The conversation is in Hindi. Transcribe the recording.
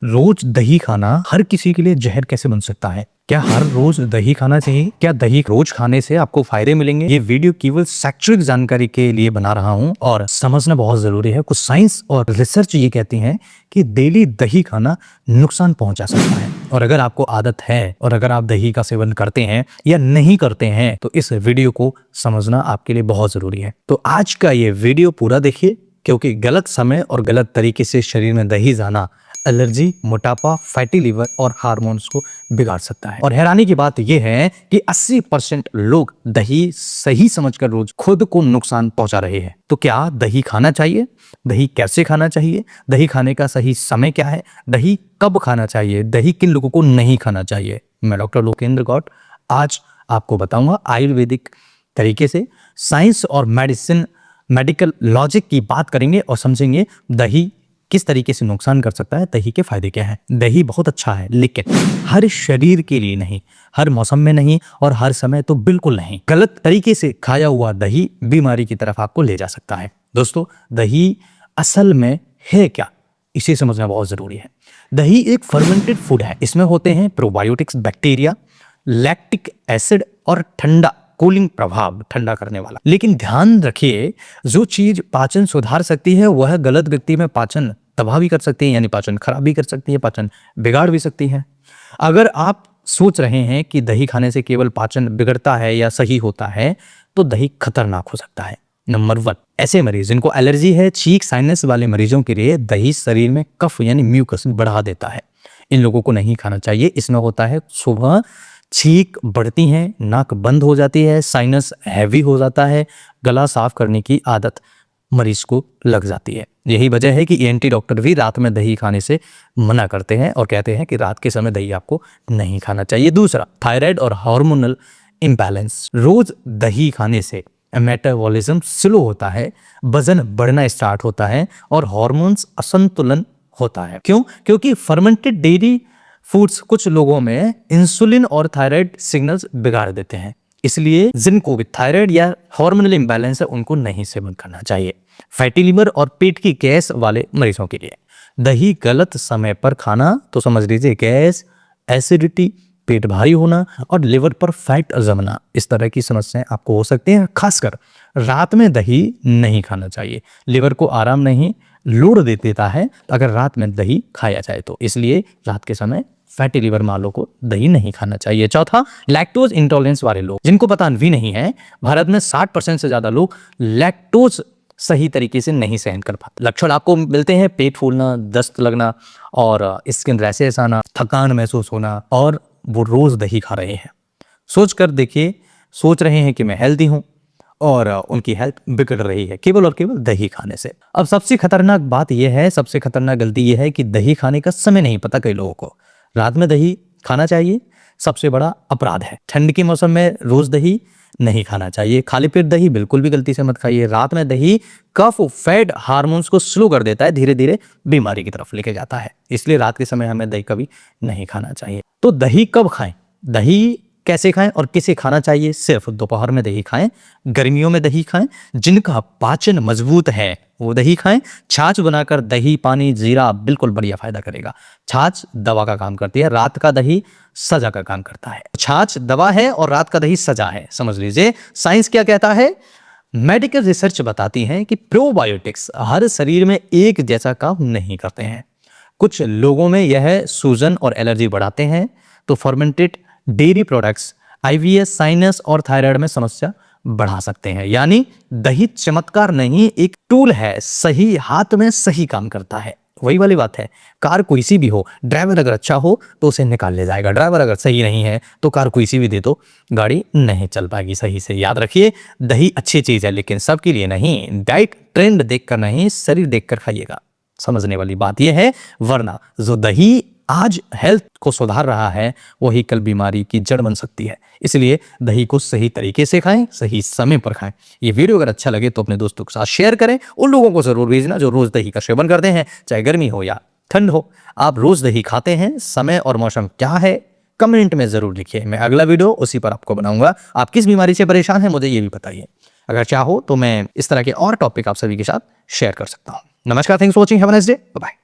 रोज दही खाना हर किसी के लिए जहर कैसे बन सकता है? क्या हर रोज दही खाना चाहिए? क्या दही रोज खाने से आपको फायदे मिलेंगे? ये वीडियो केवल शैक्षणिक जानकारी के लिए बना रहा हूँ और समझना बहुत जरूरी है। कुछ साइंस और रिसर्च ये कहती हैं कि डेली दही खाना नुकसान पहुंचा सकता है। और अगर आपको आदत है और अगर आप दही का सेवन करते हैं या नहीं करते हैं तो इस वीडियो को समझना आपके लिए बहुत जरूरी है। तो आज का ये वीडियो पूरा देखिए, क्योंकि गलत समय और गलत तरीके से शरीर में दही जाना एलर्जी, मोटापा, फैटी लिवर और हार्मोन्स को बिगाड़ सकता है। और हैरानी की बात यह है कि 80% लोग दही सही समझकर रोज खुद को नुकसान पहुंचा रहे हैं। तो क्या दही खाना चाहिए? दही कैसे खाना चाहिए? दही खाने का सही समय क्या है? दही कब खाना चाहिए? दही किन लोगों को नहीं खाना चाहिए? मैं डॉक्टर लोकेंद्र गौड़ आज आपको बताऊंगा आयुर्वेदिक तरीके से, साइंस और मेडिकल लॉजिक की बात करेंगे और समझेंगे दही किस तरीके से नुकसान कर सकता है, दही के फायदे क्या हैं। दही बहुत अच्छा है, लेकिन हर शरीर के लिए नहीं, हर मौसम में नहीं और हर समय तो बिल्कुल नहीं। गलत तरीके से खाया हुआ दही बीमारी की तरफ आपको ले जा सकता है। दोस्तों, दही असल में है क्या, इसे समझना बहुत जरूरी है। दही एक फर्मेंटेड फूड है। इसमें होते हैं प्रोबायोटिक्स, बैक्टीरिया, लैक्टिक एसिड और ठंडा कूलिंग प्रभाव, ठंडा करने वाला। लेकिन ध्यान रखिए, जो चीज पाचन सुधार सकती है वह गलत व्यक्ति में पाचन तबाह भी कर सकती है, यानी पाचन खराब भी कर सकती है, पाचन बिगाड़ भी सकती है। अगर आप सोच रहे हैं कि दही खाने से केवल पाचन बिगड़ता है या सही होता है, तो दही खतरनाक हो सकता है। नंबर 1, ऐसे मरीज जिनको एलर्जी है, छींक, साइनस वाले मरीजों के लिए दही शरीर में कफ यानी म्यूकस बढ़ा देता है। इन लोगों को नहीं खाना चाहिए। इसमें होता है सुबह छींक बढ़ती है, नाक बंद हो जाती है, साइनस हैवी हो जाता है, गला साफ करने की आदत मरीज को लग जाती है। यही वजह है कि ईएनटी डॉक्टर भी रात में दही खाने से मना करते हैं और कहते हैं कि रात के समय दही आपको नहीं खाना चाहिए। दूसरा, थायराइड और हार्मोनल इम्बैलेंस। रोज दही खाने से मेटाबॉलिज्म स्लो होता है, वजन बढ़ना स्टार्ट होता है और हार्मोन्स असंतुलन होता है। क्यों? क्योंकि फर्मेंटेड डेयरी फूड्स कुछ लोगों में इंसुलिन और थायराइड सिग्नल्स बिगाड़ देते हैं। इसलिए जिनको भी थायराइड या हार्मोनल इंबैलेंस है उनको नहीं सेवन करना चाहिए। फैटी लिवर और पेट की गैस वाले मरीजों के लिए दही गलत समय पर खाना तो समझ लीजिए गैस, एसिडिटी, पेट भारी होना और लिवर पर फैट जमना, इस तरह की समस्याएं आपको हो सकती हैं। खासकर रात में दही नहीं खाना चाहिए। लिवर को आराम नहीं, लोड दे देता है अगर रात में दही खाया जाए तो। इसलिए रात के समय फैटी लिवर वालों को दही नहीं खाना चाहिए। चौथा, लैक्टोज इंटॉलरेंस वाले लोग, जिनको पता भी नहीं है, भारत में 60% से ज्यादा लोग लैक्टोज सही तरीके से नहीं सहन कर पाते। लक्षण आपको मिलते हैं पेट फूलना, दस्त लगना और स्किन रैशेस आना, थकान महसूस होना, और वो रोज दही खा रहे हैं। सोच कर देखिए, सोच रहे हैं कि मैं हेल्दी हूं और उनकी हेल्थ बिगड़ रही है केवल और केवल दही खाने से। अब सबसे खतरनाक बात यह है, सबसे खतरनाक गलती यह है कि दही खाने का समय नहीं पता कई लोगों को। रात में दही खाना चाहिए, सबसे बड़ा अपराध है। ठंड के मौसम में रोज दही नहीं खाना चाहिए। खाली पेट दही बिल्कुल भी गलती से मत खाइए। रात में दही कफ, फैट, हार्मोन्स को स्लो कर देता है, धीरे धीरे बीमारी की तरफ लेके जाता है। इसलिए रात के समय हमें दही कभी नहीं खाना चाहिए। तो दही कब खाएं, दही कैसे खाएं और किसे खाना चाहिए? सिर्फ दोपहर में दही खाएं, गर्मियों में दही खाएं, जिनका पाचन मजबूत है वो दही खाएं। छाछ बनाकर दही, पानी, जीरा बिल्कुल बढ़िया फायदा करेगा। छाछ दवा का काम करती है, रात का दही सजा का काम करता है। छाछ दवा है और रात का दही सजा है, समझ लीजिए। साइंस क्या कहता है? मेडिकल रिसर्च बताती है कि प्रोबायोटिक्स हर शरीर में एक जैसा काम नहीं करते हैं। कुछ लोगों में यह सूजन और एलर्जी बढ़ाते हैं, तो fermented dairy products IVS, sinus और थायराइड में समस्या बढ़ा सकते हैं। यानी दही चमत्कार नहीं, एक टूल है, सही हाथ में सही काम करता है। वही वाली बात है, कार कोई सी भी हो, ड्राइवर अगर अच्छा हो तो उसे निकाल ले जाएगा। ड्राइवर अगर सही नहीं है तो कार कोई सी भी दे दो, गाड़ी नहीं चल पाएगी सही से। याद रखिए, दही अच्छी चीज है लेकिन सबके लिए नहीं। डाइट ट्रेंड देखकर नहीं, शरीर देखकर खाइएगा, समझने वाली बात यह है। वरना जो दही आज हेल्थ को सुधार रहा है वही कल बीमारी की जड़ बन सकती है। इसलिए दही को सही तरीके से खाएं, सही समय पर खाएं। ये वीडियो अगर अच्छा लगे तो अपने दोस्तों के साथ शेयर करें। उन लोगों को जरूर भेजना जो रोज दही का सेवन करते हैं, चाहे गर्मी हो या ठंड हो। आप रोज दही खाते हैं, समय और मौसम क्या है कमेंट में जरूर लिखिए। मैं अगला वीडियो उसी पर आपको बनाऊंगा। आप किस बीमारी से परेशान हैं मुझे ये भी बताइए। अगर चाहो तो मैं इस तरह के और टॉपिक आप सभी के साथ शेयर कर सकता हूँ। नमस्कार, thanks for watching, have a nice day, bye bye.